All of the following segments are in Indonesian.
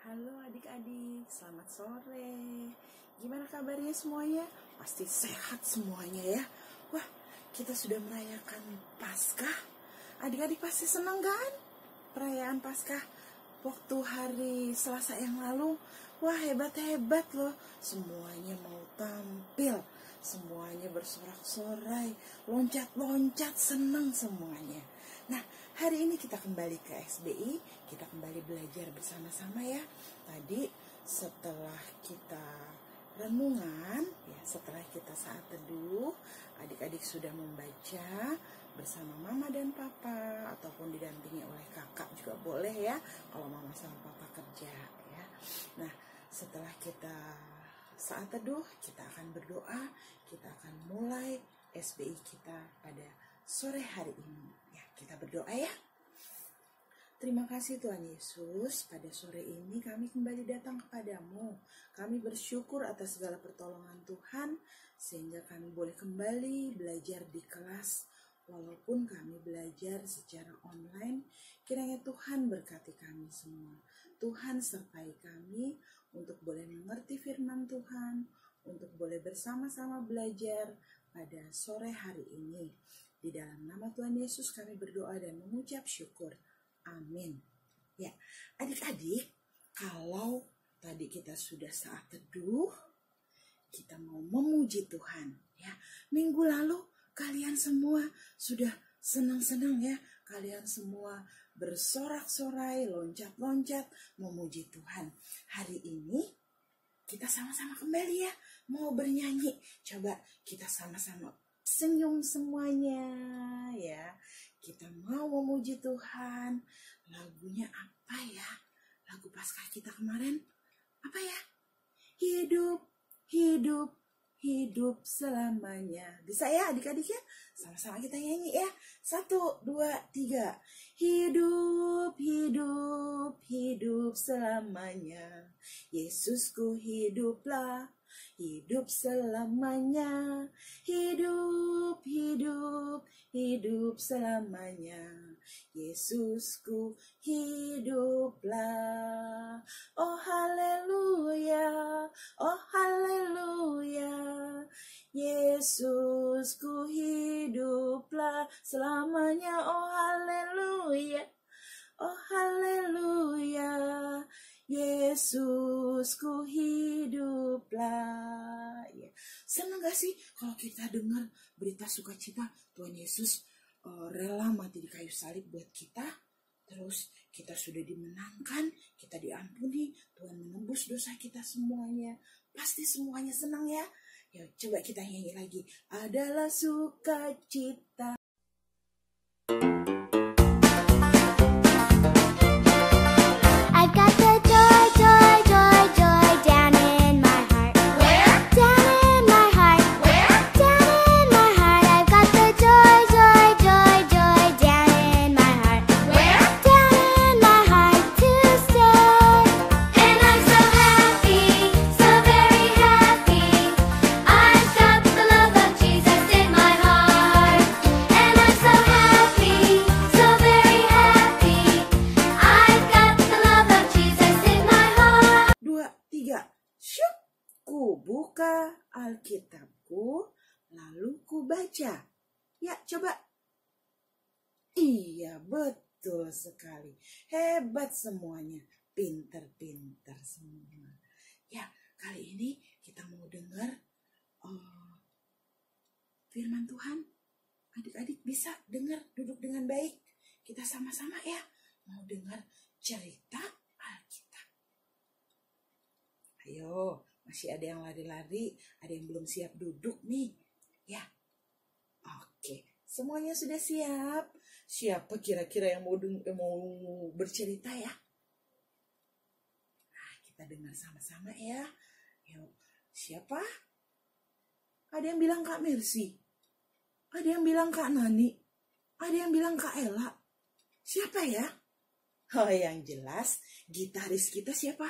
Halo adik-adik, selamat sore. Gimana kabarnya semuanya? Pasti sehat semuanya ya. Wah, kita sudah merayakan Paskah. Adik-adik pasti senang kan? Perayaan Paskah waktu hari Selasa yang lalu. Wah, hebat-hebat loh. Semuanya mau tampil. Semuanya bersorak-sorai, loncat-loncat, senang semuanya. Nah, hari ini kita kembali ke SBI, kita kembali belajar bersama-sama ya. Tadi setelah kita renungan, ya setelah kita saat teduh, adik-adik sudah membaca bersama mama dan papa, ataupun didampingi oleh kakak juga boleh ya, kalau mama sama papa kerja ya. Nah, setelah kita saat teduh, kita akan berdoa, kita akan mulai SBI kita pada sore hari ini. Kita berdoa ya. Terima kasih Tuhan Yesus, pada sore ini kami kembali datang kepadamu. Kami bersyukur atas segala pertolongan Tuhan, sehingga kami boleh kembali belajar di kelas. Walaupun kami belajar secara online, kiranya Tuhan berkati kami semua. Tuhan sertai kami untuk boleh mengerti firman Tuhan, untuk boleh bersama-sama belajar pada sore hari ini. Di dalam nama Tuhan Yesus kami berdoa dan mengucap syukur. Amin. Ya, adik-adik, kalau tadi kita sudah saat teduh, kita mau memuji Tuhan. Ya, minggu lalu kalian semua sudah senang-senang ya. Kalian semua bersorak-sorai, loncat-loncat, memuji Tuhan. Hari ini kita sama-sama kembali ya, mau bernyanyi. Coba kita sama-sama senyum semuanya ya. Kita mau memuji Tuhan. Lagunya apa ya? Lagu Paskah kita kemarin apa ya? Hidup, hidup, hidup selamanya. Bisa ya adik-adik ya? Sama-sama kita nyanyi ya. 1, 2, 3. Hidup, hidup, hidup selamanya. Yesusku hiduplah. Hidup selamanya, hidup, hidup, hidup selamanya. Yesusku hiduplah. Oh haleluya, oh haleluya. Yesusku hiduplah selamanya. Oh haleluya, oh haleluya. Yesusku hiduplah. Ya. Senang gak sih kalau kita dengar berita sukacita Tuhan Yesus rela mati di kayu salib buat kita. Terus kita sudah dimenangkan, kita diampuni, Tuhan menembus dosa kita semuanya. Pasti semuanya senang ya. Ya coba kita nyanyi lagi. Adalah sukacita. Buka Alkitabku, lalu ku baca. Ya, coba. Iya, betul sekali. Hebat semuanya. Pinter-pinter semua. Ya, kali ini kita mau dengar firman Tuhan. Adik-adik bisa dengar, duduk dengan baik. Kita sama-sama ya. Mau dengar cerita Alkitab. Ayo. Masih ada yang lari-lari, ada yang belum siap duduk nih. Ya, oke. Semuanya sudah siap. Siapa kira-kira yang mau bercerita ya? Nah, kita dengar sama-sama ya. Yuk, siapa? Ada yang bilang Kak Mercy. Ada yang bilang Kak Nani. Ada yang bilang Kak Ella. Siapa ya? Oh, yang jelas gitaris kita siapa?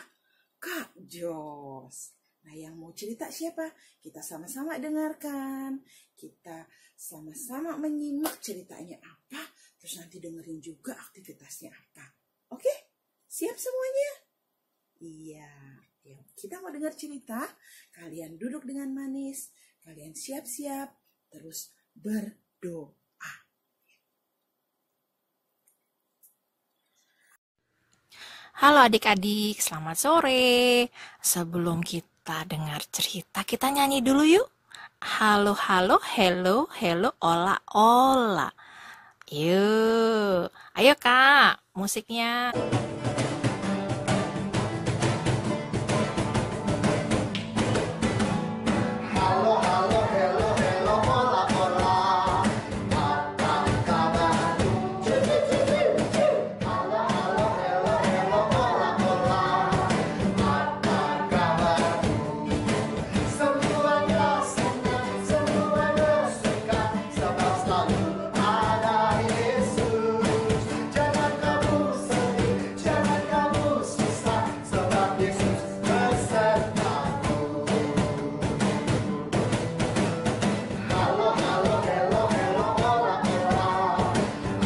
Kak Jos. Nah, yang mau cerita siapa? Kita sama-sama dengarkan. Kita sama-sama menyimak ceritanya apa. Terus nanti dengerin juga aktivitasnya apa. Oke? Siap semuanya? Iya, yuk, kita mau dengar cerita. Kalian duduk dengan manis, kalian siap-siap, terus berdoa. Halo adik-adik, selamat sore. Sebelum kita dengar cerita, kita nyanyi dulu yuk. Halo, halo, hello, hello, ola, ola. Yuk, ayo kak, musiknya. Halo, halo, hello, hello, hola, hola. Apa kabarmu? Halo, halo, hello, hello, hola, hola. Apa kabarmu? Semuanya senang, semuanya suka, sebab selalu ada Yesus. Jangan kamu sedih, jangan kamu susah, sebab Yesus besertamu. Halo, halo, hello, hello, hola, hola.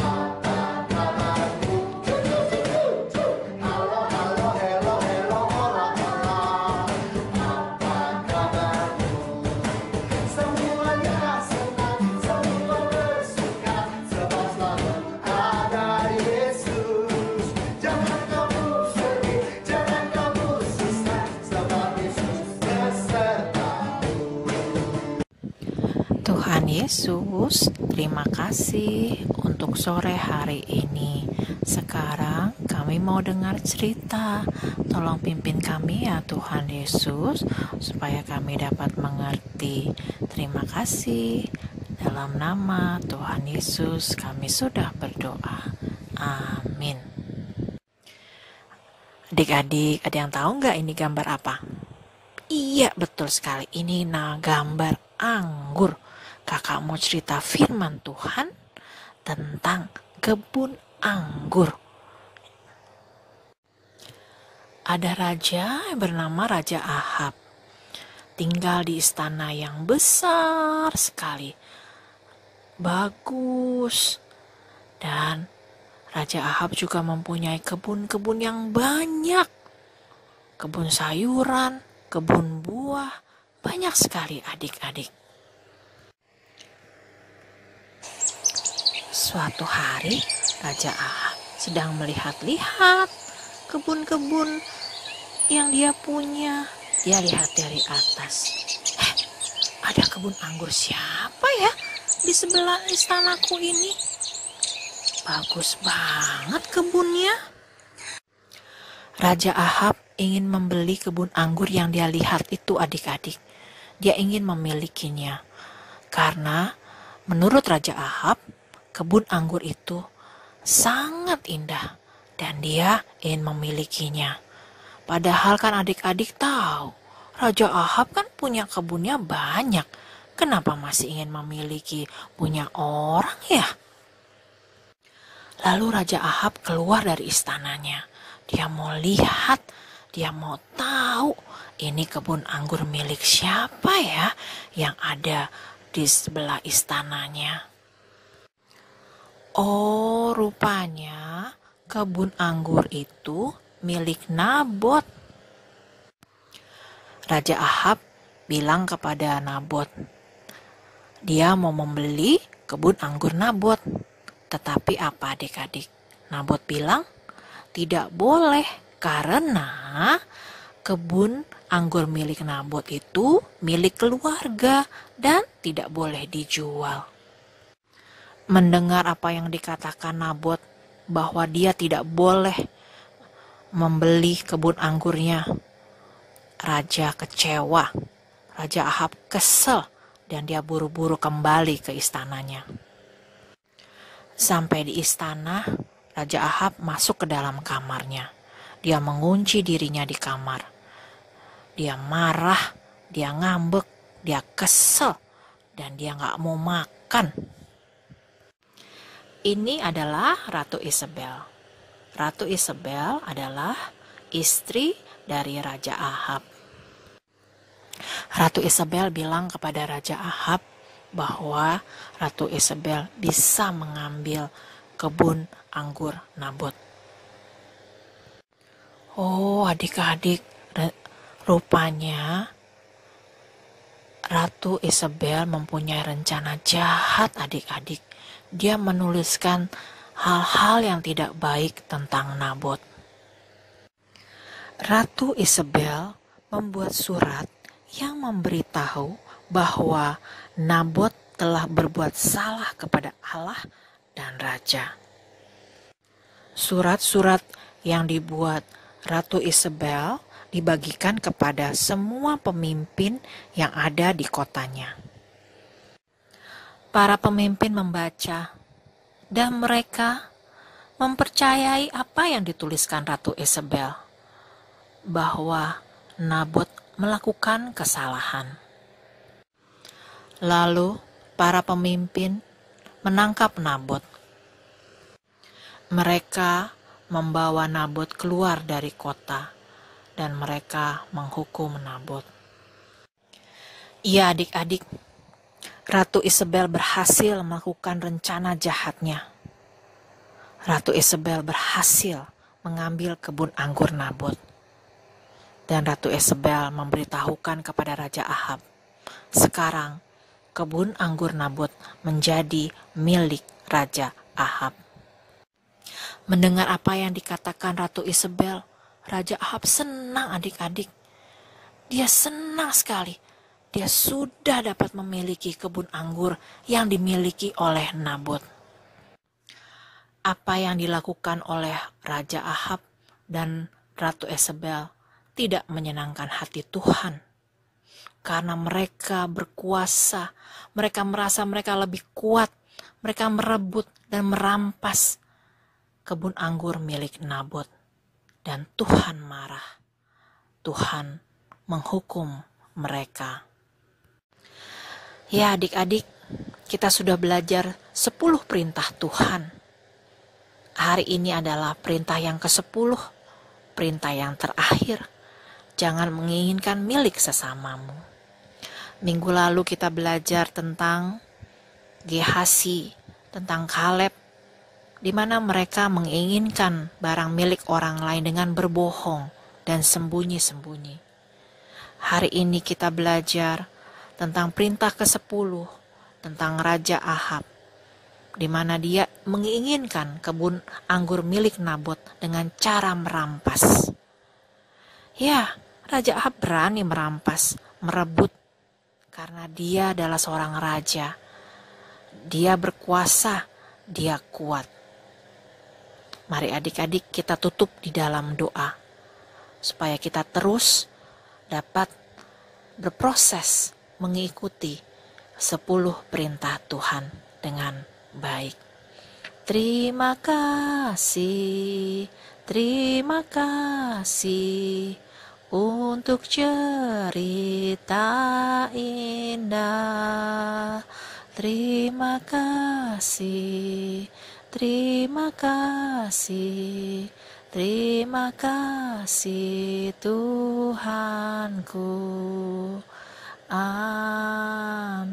Apa kabarmu? Halo, halo, hello, hello, hola, hola. Apa kabarmu? Semuanya senang, semua bersuka, sebab selalu ada Yesus. Jangan kamu sedih, jangan kamu susah, sebab Yesus besertamu. Tuhan Yesus, terima kasih untuk sore hari ini. Sekarang kami mau dengar cerita. Tolong pimpin kami ya Tuhan Yesus, supaya kami dapat mengerti. Terima kasih. Dalam nama Tuhan Yesus kami sudah berdoa. Amin. Adik-adik, ada yang tahu nggak ini gambar apa? Iya, betul sekali. Ini gambar anggur. Kakak mau cerita firman Tuhan tentang kebun anggur. Ada raja yang bernama Raja Ahab. Tinggal di istana yang besar sekali. Bagus. Dan Raja Ahab juga mempunyai kebun-kebun yang banyak. Kebun sayuran, kebun buah, banyak sekali adik-adik. Suatu hari, Raja Ahab sedang melihat-lihat kebun-kebun yang dia punya. Dia lihat dari atas. Ada kebun anggur siapa ya di sebelah istanaku ini? Bagus banget kebunnya. Raja Ahab ingin membeli kebun anggur yang dia lihat itu adik-adik. Dia ingin memilikinya. Karena menurut Raja Ahab, kebun anggur itu sangat indah dan dia ingin memilikinya. Padahal kan adik-adik tahu, Raja Ahab kan punya kebunnya banyak. Kenapa masih ingin memiliki punya orang ya? Lalu Raja Ahab keluar dari istananya. Dia mau lihat, dia mau tahu ini kebun anggur milik siapa ya yang ada di sebelah istananya. Oh, rupanya kebun anggur itu milik Nabot. Raja Ahab bilang kepada Nabot, dia mau membeli kebun anggur Nabot. Tetapi apa adik-adik? Nabot bilang, tidak boleh karena kebun anggur milik Nabot itu milik keluarga dan tidak boleh dijual. Mendengar apa yang dikatakan Nabot bahwa dia tidak boleh membeli kebun anggurnya, raja kecewa. Raja Ahab kesel dan dia buru-buru kembali ke istananya. Sampai di istana, Raja Ahab masuk ke dalam kamarnya. Dia mengunci dirinya di kamar. Dia marah, dia ngambek, dia kesel, dan dia gak mau makan. Ini adalah Ratu Isabel. Ratu Isabel adalah istri dari Raja Ahab. Ratu Isabel bilang kepada Raja Ahab bahwa Ratu Isabel bisa mengambil kebun anggur Nabot. Oh, adik-adik, rupanya Ratu Isabel mempunyai rencana jahat adik-adik. Dia menuliskan hal-hal yang tidak baik tentang Nabot. Ratu Isabel membuat surat yang memberitahu bahwa Nabot telah berbuat salah kepada Allah dan raja. Surat-surat yang dibuat Ratu Isabel dibagikan kepada semua pemimpin yang ada di kotanya. Para pemimpin membaca dan mereka mempercayai apa yang dituliskan Ratu Isabel, bahwa Nabot melakukan kesalahan. Lalu para pemimpin menangkap Nabot. Mereka membawa Nabot keluar dari kota dan mereka menghukum Nabot. Iya adik-adik, Ratu Isabel berhasil melakukan rencana jahatnya. Ratu Isabel berhasil mengambil kebun anggur Nabot. Dan Ratu Isabel memberitahukan kepada Raja Ahab, sekarang kebun anggur Nabot menjadi milik Raja Ahab. Mendengar apa yang dikatakan Ratu Isabel, Raja Ahab senang adik-adik. Dia senang sekali. Dia sudah dapat memiliki kebun anggur yang dimiliki oleh Nabot. Apa yang dilakukan oleh Raja Ahab dan Ratu Isabel tidak menyenangkan hati Tuhan. Karena mereka berkuasa, mereka merasa mereka lebih kuat, mereka merebut dan merampas kebun anggur milik Nabot. Dan Tuhan marah. Tuhan menghukum mereka. Ya adik-adik, kita sudah belajar 10 perintah Tuhan. Hari ini adalah perintah yang ke-10, perintah yang terakhir. Jangan menginginkan milik sesamamu. Minggu lalu kita belajar tentang Gehasi, tentang Kaleb, di mana mereka menginginkan barang milik orang lain dengan berbohong dan sembunyi-sembunyi. Hari ini kita belajar tentang perintah ke-10, tentang Raja Ahab, di mana dia menginginkan kebun anggur milik Nabot dengan cara merampas. Ya, Raja Ahab berani merampas, merebut, karena dia adalah seorang raja. Dia berkuasa, dia kuat. Mari adik-adik kita tutup di dalam doa, supaya kita terus dapat berproses mengikuti 10 perintah Tuhan dengan baik. Terima kasih untuk cerita indah. Terima kasih Tuhanku. Amin.